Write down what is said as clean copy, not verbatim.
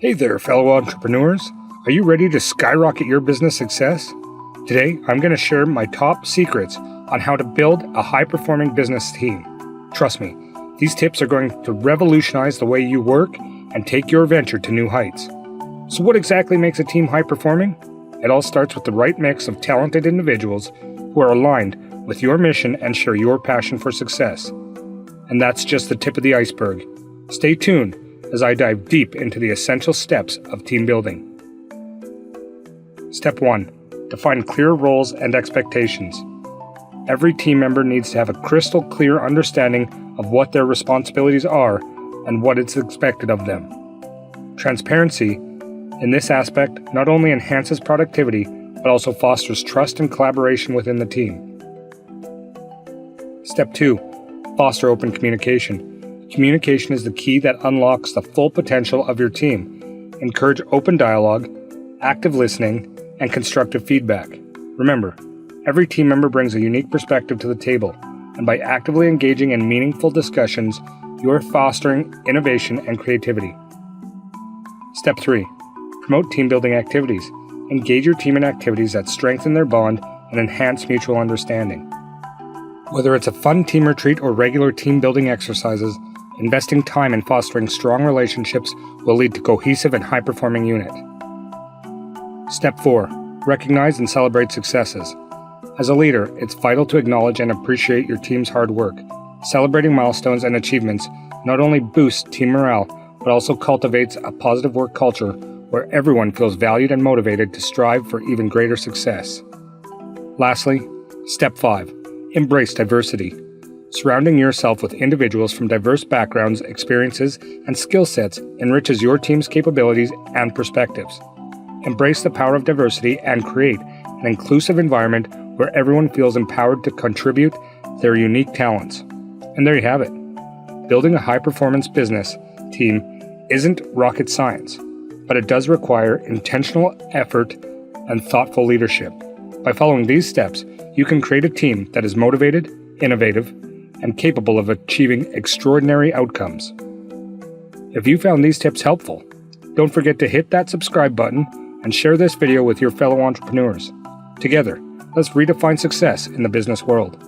Hey there, fellow entrepreneurs. Are you ready to skyrocket your business success? Today, I'm going to share my top secrets on how to build a high-performing business team. Trust me, these tips are going to revolutionize the way you work and take your venture to new heights. So what exactly makes a team high-performing? It all starts with the right mix of talented individuals who are aligned with your mission and share your passion for success. And that's just the tip of the iceberg. Stay tuned as I dive deep into the essential steps of team building. Step 1. Define clear roles and expectations. Every team member needs to have a crystal clear understanding of what their responsibilities are and what is expected of them. Transparency in this aspect not only enhances productivity, but also fosters trust and collaboration within the team. Step 2. Foster open communication. Communication is the key that unlocks the full potential of your team. Encourage open dialogue, active listening, and constructive feedback. Remember, every team member brings a unique perspective to the table, and by actively engaging in meaningful discussions, you are fostering innovation and creativity. Step 3. Promote team building activities. Engage your team in activities that strengthen their bond and enhance mutual understanding. Whether it's a fun team retreat or regular team building exercises, investing time in fostering strong relationships will lead to cohesive and high-performing unit. Step 4. Recognize and celebrate successes. As a leader, it's vital to acknowledge and appreciate your team's hard work. Celebrating milestones and achievements not only boosts team morale, but also cultivates a positive work culture where everyone feels valued and motivated to strive for even greater success. Lastly, Step 5. Embrace diversity. Surrounding yourself with individuals from diverse backgrounds, experiences, and skill sets enriches your team's capabilities and perspectives. Embrace the power of diversity and create an inclusive environment where everyone feels empowered to contribute their unique talents. And there you have it. Building a high-performance business team isn't rocket science, but it does require intentional effort and thoughtful leadership. By following these steps, you can create a team that is motivated, innovative, and capable of achieving extraordinary outcomes. If you found these tips helpful, don't forget to hit that subscribe button and share this video with your fellow entrepreneurs. Together, let's redefine success in the business world.